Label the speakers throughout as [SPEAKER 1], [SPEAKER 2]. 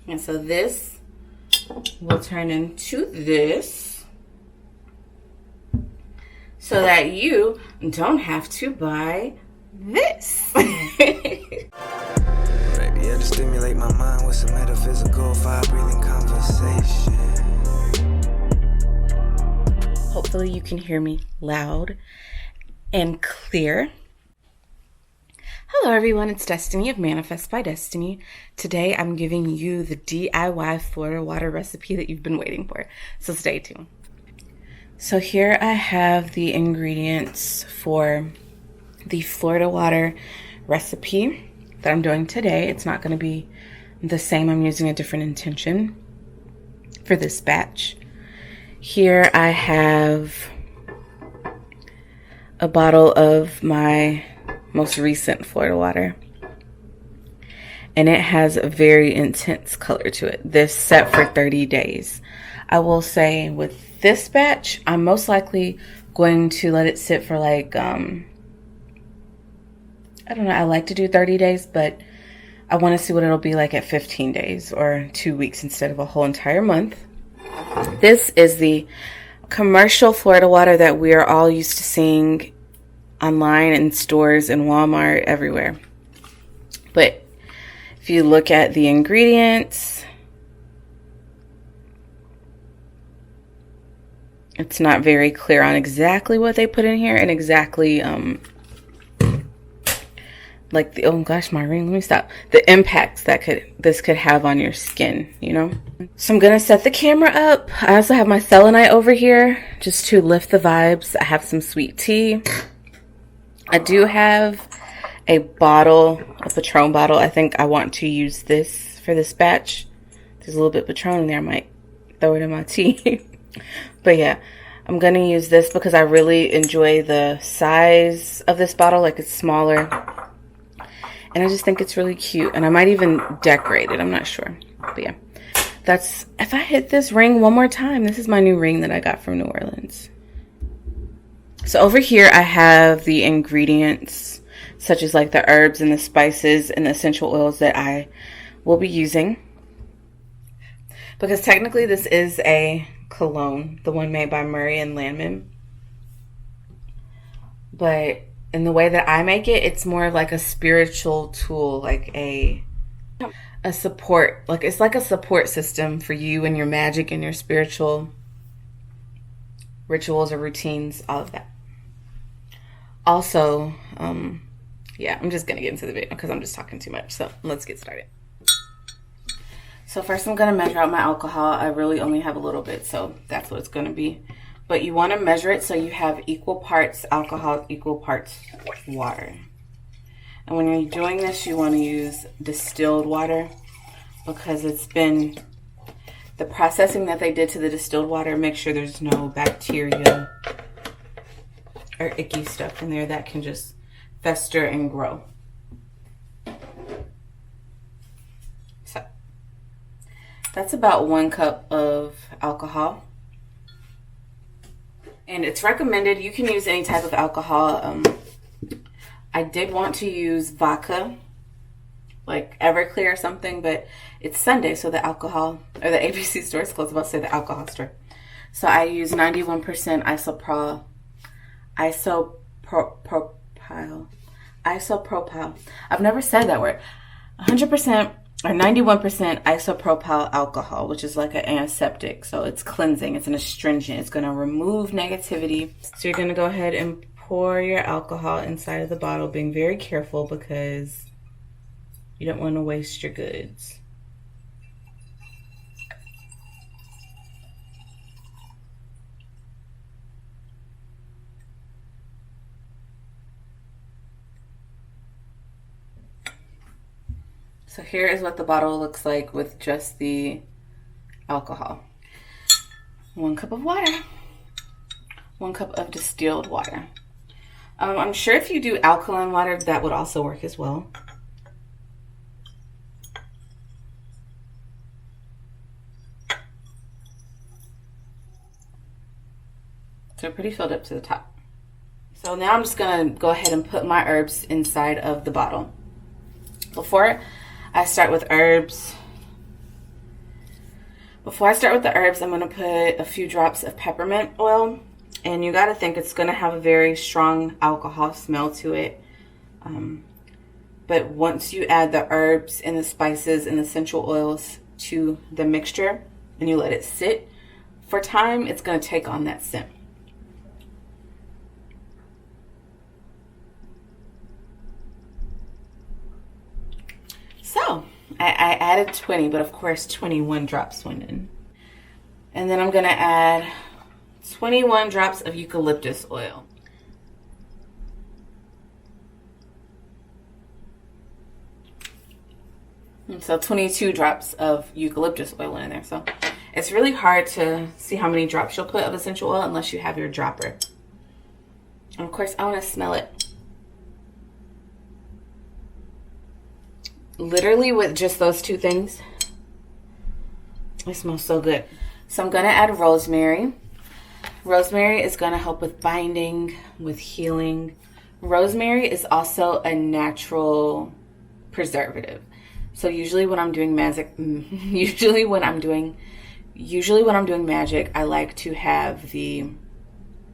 [SPEAKER 1] And so this will turn into this so that you don't have to buy this.
[SPEAKER 2] Maybe to stimulate my mind with some metaphysical fire-breathing conversation.
[SPEAKER 1] Hopefully you can hear me loud and clear. Hello everyone, it's Destiny of Manifest by Destiny. Today I'm giving you the DIY Florida water recipe that you've been waiting for, so stay tuned. So here I have the ingredients for the Florida water recipe that I'm doing today. It's not going to be the same. I'm using a different intention for this batch. Here I have a bottle of my most recent Florida water, and it has a very intense color to it. This set for 30 days. I will say with this batch, I'm most likely going to let it sit for like, I don't know, I like to do 30 days, but I want to see what it'll be like at 15 days or 2 weeks instead of a whole entire month. This is the commercial Florida water that we are all used to seeing online in stores and Walmart, everywhere. But if you look at the ingredients, it's not very clear on exactly what they put in here and exactly like the, oh gosh, my ring, let me stop, the impacts that this could have on your skin, you know. So I'm gonna set the camera up. I also have my selenite over here just to lift the vibes. I have some sweet tea. I do have a bottle, a Patron bottle. I think I want to use this for this batch. There's a little bit of Patron in there. I might throw it in my tea. But yeah, I'm gonna use this because I really enjoy the size of this bottle. Like, it's smaller. And I just think it's really cute. And I might even decorate it. I'm not sure. But yeah, that's, if I hit this ring one more time, this is my new ring that I got from New Orleans. So over here I have the ingredients, such as like the herbs and the spices and the essential oils that I will be using. Because technically this is a cologne, the one made by Murray and Landman. But in the way that I make it, it's more like a spiritual tool, like a support, like it's like a support system for you and your magic and your spiritual rituals or routines, all of that. Also, yeah, I'm just gonna get into the video because I'm just talking too much, so let's get started. So first I'm gonna measure out my alcohol. I really only have a little bit, so that's what it's gonna be. But you want to measure it so you have equal parts alcohol, equal parts water. And when you're doing this, you want to use distilled water because it's been, the processing that they did to the distilled water, make sure there's no bacteria or icky stuff in there that can just fester and grow. So that's about 1 cup of alcohol. And it's recommended, you can use any type of alcohol. I did want to use vodka, like Everclear or something, but it's Sunday, so the alcohol, or the ABC store is closed. I was about to say the alcohol store. So I use 91% isopropyl. I've never said that word. 100% or 91% isopropyl alcohol, which is like an antiseptic. So it's cleansing. It's an astringent. It's going to remove negativity. So you're going to go ahead and pour your alcohol inside of the bottle, being very careful because you don't want to waste your goods. So here is what the bottle looks like with just the alcohol. 1 cup of water. 1 cup of distilled water. I'm sure if you do alkaline water, that would also work as well. So pretty filled up to the top. So now I'm just gonna go ahead and put my herbs inside of the bottle. Before I start with herbs, Before I start with the herbs, I'm going to put a few drops of peppermint oil. And you got to think it's going to have a very strong alcohol smell to it. But once you add the herbs and the spices and the essential oils to the mixture and you let it sit for time, it's going to take on that scent. So I added 20, but of course 21 drops went in. And then I'm going to add 21 drops of eucalyptus oil. And so 22 drops of eucalyptus oil in there. So it's really hard to see how many drops you'll put of essential oil unless you have your dropper. And of course, I want to smell it. Literally with just those two things, it smells so good. So I'm going to add rosemary. Rosemary is going to help with binding, with healing. Rosemary is also a natural preservative. So usually when I'm doing magic, I like to have the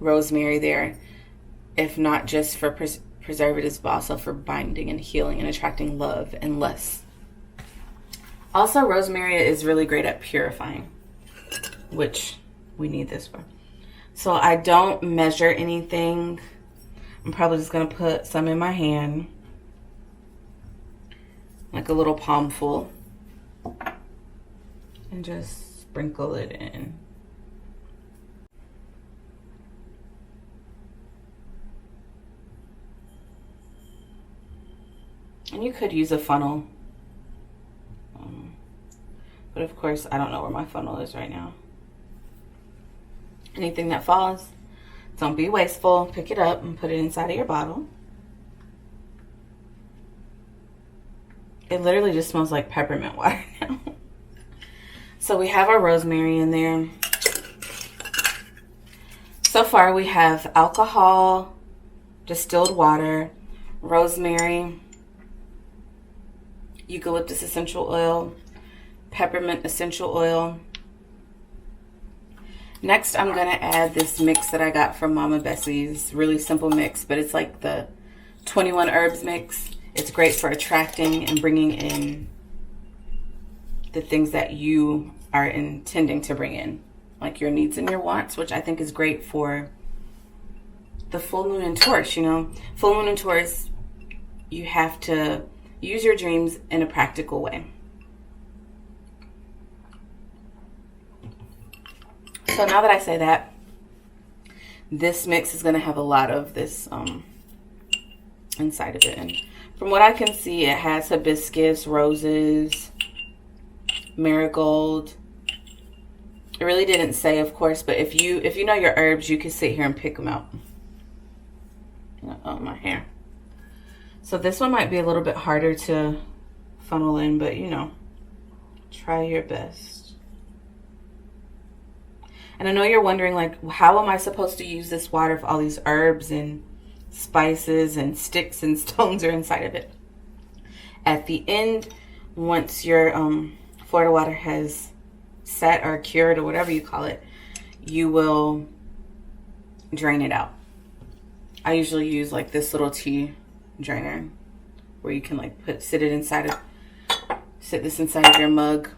[SPEAKER 1] rosemary there, if not just for preservatives, but also for binding and healing and attracting love and lust. Also, rosemary is really great at purifying, which we need this for. So I don't measure anything. I'm probably just going to put some in my hand, like a little palm full, and just sprinkle it in. And you could use a funnel, but of course I don't know where my funnel is right now. Anything that falls, don't be wasteful. Pick it up and put it inside of your bottle. It literally just smells like peppermint water now. So we have our rosemary in there. So far we have alcohol, distilled water, rosemary, eucalyptus essential oil, peppermint essential oil. Next, I'm going to add this mix that I got from Mama Bessie's. Really simple mix, but it's like the 21 herbs mix. It's great for attracting and bringing in the things that you are intending to bring in, like your needs and your wants, which I think is great for the full moon and Taurus. You know, full moon and Taurus, you have to use your dreams in a practical way. So now that I say that, this mix is going to have a lot of this inside of it. And from what I can see, it has hibiscus, roses, marigold. It really didn't say, of course, but if you know your herbs, you can sit here and pick them out. Oh, my hair. So this one might be a little bit harder to funnel in, but you know, try your best. And I know you're wondering, like, how am I supposed to use this water if all these herbs and spices and sticks and stones are inside of it? At the end, once your Florida water has set or cured or whatever you call it, you will drain it out. I usually use like this little tea drainer where you can like sit this inside of your mug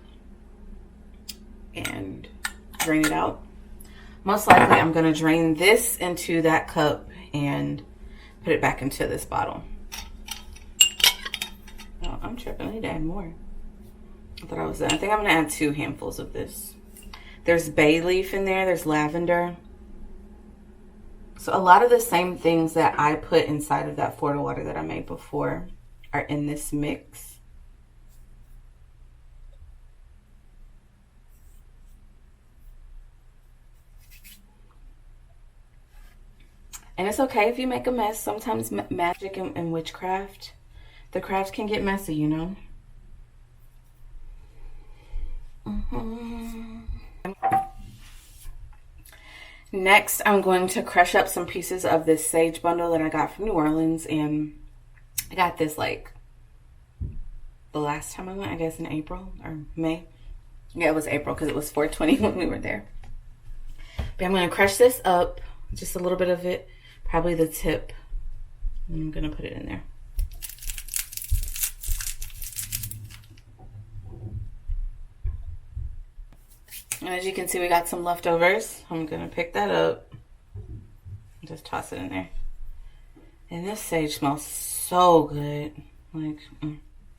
[SPEAKER 1] and drain it out. Most likely I'm going to drain this into that cup and put it back into this bottle. Oh, I'm tripping. I need to add more. I thought I was done. I think I'm going to add 2 handfuls of this. There's bay leaf in there. There's lavender. So a lot of the same things that I put inside of that Florida water that I made before are in this mix. And it's okay if you make a mess. Sometimes magic and witchcraft, the craft can get messy, you know. Next, I'm going to crush up some pieces of this sage bundle that I got from New Orleans. And I got this like the last time I went, I guess in April or May. Yeah, it was April because it was 420 when we were there. But I'm going to crush this up, just a little bit of it, probably the tip. And I'm going to put it in there. And as you can see, we got some leftovers. I'm going to pick that up and just toss it in there. And this sage smells so good. Like,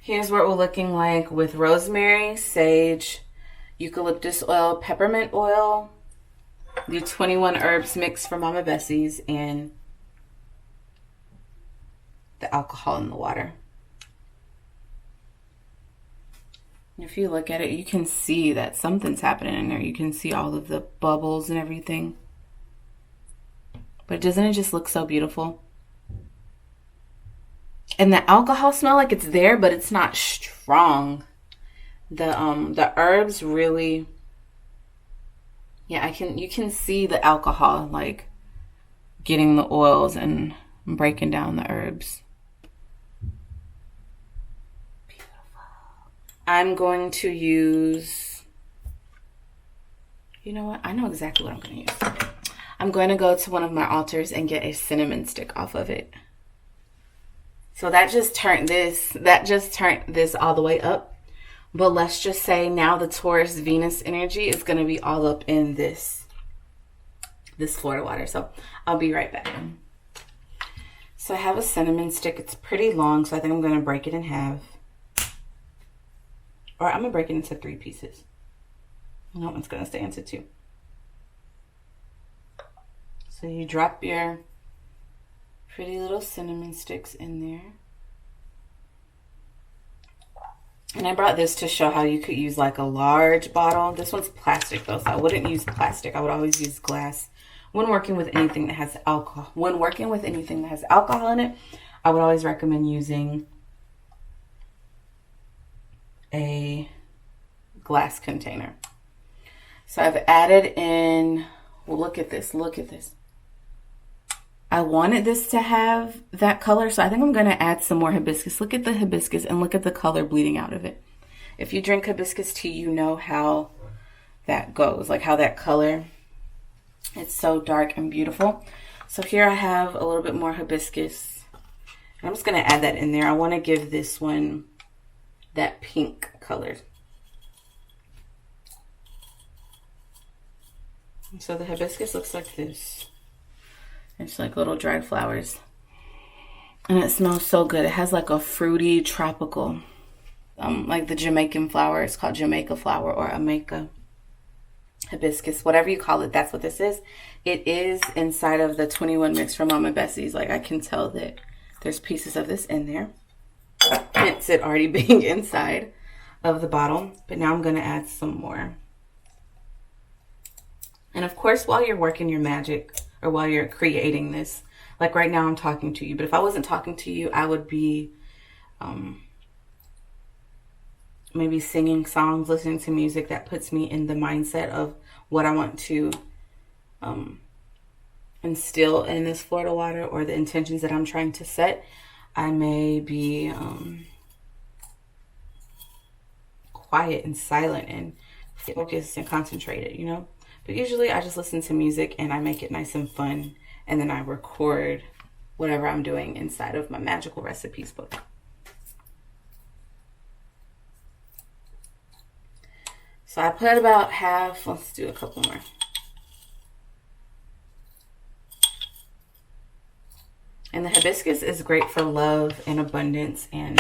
[SPEAKER 1] Here's what we're looking like with rosemary, sage, eucalyptus oil, peppermint oil, the 21 herbs mix for Mama Bessie's, and the alcohol in the water. If you look at it, you can see that something's happening in there. You can see all of the bubbles and everything. But doesn't it just look so beautiful? And the alcohol smell, like it's there, but it's not strong. The herbs really, yeah, you can see the alcohol like getting the oils and breaking down the herbs. I'm going to use, you know what? I know exactly what I'm going to use. I'm going to go to one of my altars and get a cinnamon stick off of it. So that just turned this all the way up. But let's just say now the Taurus Venus energy is going to be all up in this Florida water. So I'll be right back. So I have a cinnamon stick. It's pretty long, so I think I'm going to break it in half. Or I'm going to break it into 3 pieces. No, it's going to stay into 2. So you drop your pretty little cinnamon sticks in there. And I brought this to show how you could use like a large bottle. This one's plastic though, so I wouldn't use plastic. I would always use glass. When working with anything that has alcohol, in it, I would always recommend using a glass container. So I've added in, well, look at this. I wanted this to have that color, so I think I'm going to add some more hibiscus. Look at the hibiscus and look at the color bleeding out of it. If you drink hibiscus tea, you know how that goes, like how that color, it's so dark and beautiful. So here I have a little bit more hibiscus. And I'm just going to add that in there. I want to give this one that pink color. So the hibiscus looks like this. It's like little dried flowers. And it smells so good. It has like a fruity, tropical, like the Jamaican flower. It's called Jamaica flower or Jamaica hibiscus, whatever you call it. That's what this is. It is inside of the 21 mix from Mama Bessie's. Like I can tell that there's pieces of this in there. Hence it already being inside of the bottle. But now I'm going to add some more. And of course, while you're working your magic or while you're creating this, like right now I'm talking to you, but if I wasn't talking to you, I would be maybe singing songs, listening to music that puts me in the mindset of what I want to instill in this Florida water or the intentions that I'm trying to set. I may be quiet and silent and focused and concentrated, you know? But usually I just listen to music and I make it nice and fun. And then I record whatever I'm doing inside of my magical recipes book. So I put about half. Let's do a couple more. And the hibiscus is great for love and abundance and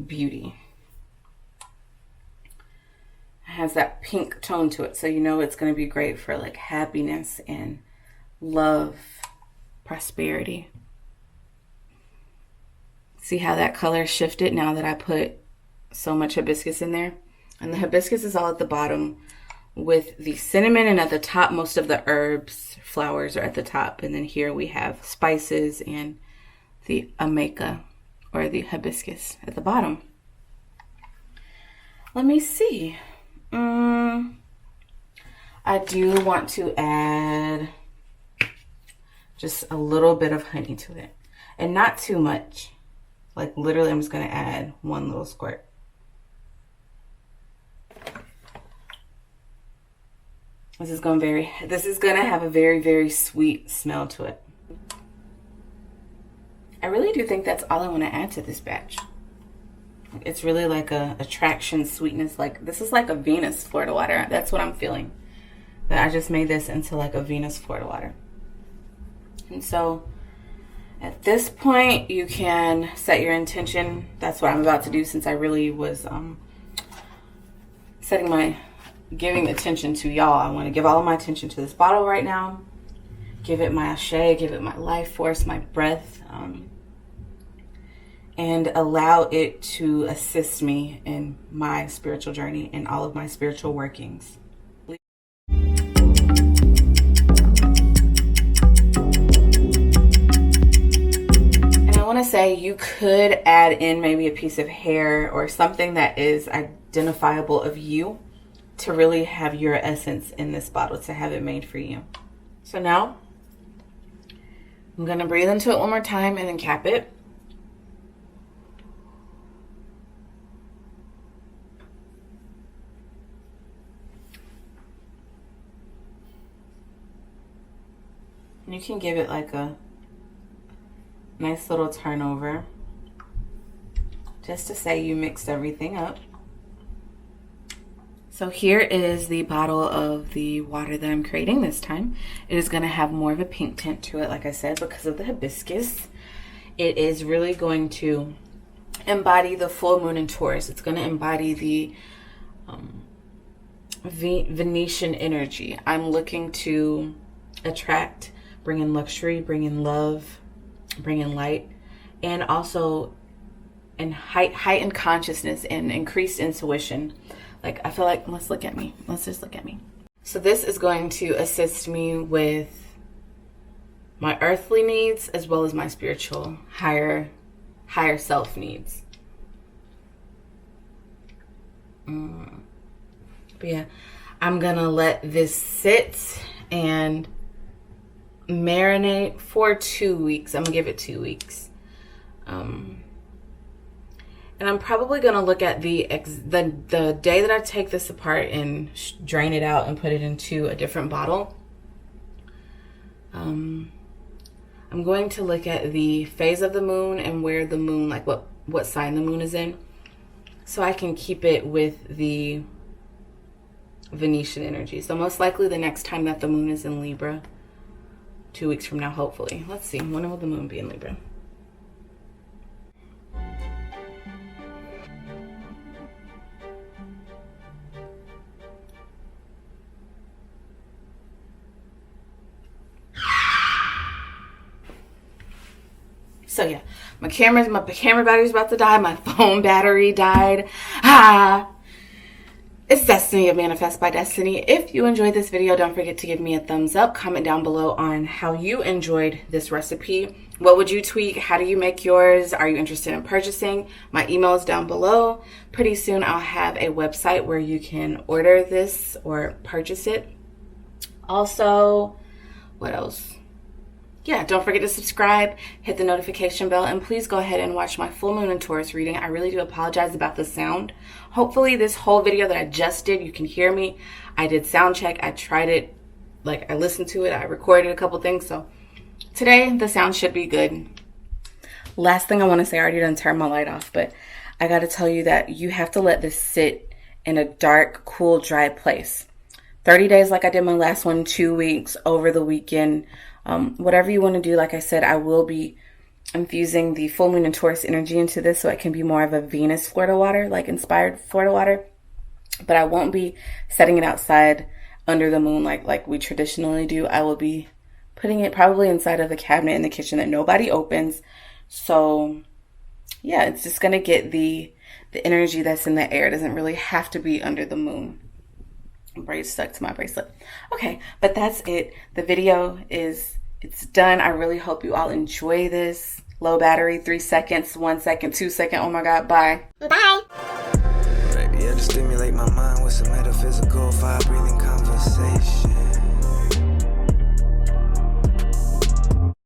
[SPEAKER 1] beauty. It has that pink tone to it, so you know it's going to be great for like happiness and love, prosperity. See how that color shifted now that I put so much hibiscus in there? And the hibiscus is all at the bottom with the cinnamon, and at the top most of the herbs, flowers are at the top. And then here we have spices and the Jamaica or the hibiscus at the bottom. Let me see. I do want to add just a little bit of honey to it, and not too much. Like literally I'm just going to add one little squirt. This is gonna have a very, very sweet smell to it. I really do think that's all I want to add to this batch. It's really like a attraction sweetness. Like this is like a Venus Florida water. That's what I'm feeling. That I just made this into like a Venus Florida water. And so at this point you can set your intention. That's what I'm about to do, since I really was giving attention to y'all. I want to give all of my attention to this bottle right now. Give it my ashe, give it my life force, my breath, and allow it to assist me in my spiritual journey and all of my spiritual workings. And I want to say you could add in maybe a piece of hair or something that is identifiable of you to really have your essence in this bottle, to have it made for you. So now I'm going to breathe into it one more time and then cap it. You can give it like a nice little turnover, just to say you mixed everything up. So here is the bottle of the water that I'm creating this time. It is going to have more of a pink tint to it, like I said, because of the hibiscus. It is really going to embody the full moon in Taurus. It's going to embody the Venetian energy. I'm looking to attract, bring in luxury, bring in love, bring in light, and also in heightened consciousness and increased intuition. Like, I feel like, let's look at me. Let's just look at me. So this is going to assist me with my earthly needs as well as my spiritual, higher self needs. But yeah, I'm going to let this sit and marinate for 2 weeks. I'm going to give it 2 weeks. And I'm probably going to look at the day that I take this apart and drain it out and put it into a different bottle. I'm going to look at the phase of the moon and where the moon, like what sign the moon is in, so I can keep it with the Venetian energy. So most likely the next time that the moon is in Libra, 2 weeks from now, hopefully. Let's see, when will the moon be in Libra? So yeah, my camera battery's about to die. My phone battery died. It's Destiny of Manifest by Destiny. If you enjoyed this video, don't forget to give me a thumbs up. Comment down below on how you enjoyed this recipe. What would you tweak? How do you make yours? Are you interested in purchasing? My email is down below. Pretty soon I'll have a website where you can order this or purchase it. Also, what else? Yeah, don't forget to subscribe, hit the notification bell, and please go ahead and watch my full moon in Taurus reading. I really do apologize about the sound. Hopefully this whole video that I just did, you can hear me. I did sound check. I tried it, like I listened to it. I recorded a couple things. So today the sound should be good. Last thing I want to say, I already done turned my light off, but I got to tell you that you have to let this sit in a dark, cool, dry place. 30 days like I did my last one, 2 weeks, over the weekend. Whatever you want to do, like I said, I will be infusing the full moon and Taurus energy into this so it can be more of a Venus Florida water, like inspired Florida water. But I won't be setting it outside under the moon like we traditionally do. I will be putting it probably inside of a cabinet in the kitchen that nobody opens. So yeah, it's just going to get the energy that's in the air. It doesn't really have to be under the moon. Braid stuck to my bracelet. Okay, but that's it. The video it's done. I really hope you all enjoy this. Low battery, 3 seconds, 1 second, 2 second. Oh my God, bye.
[SPEAKER 2] Bye. Maybe to stimulate my mind with some metaphysical fire breathing conversation.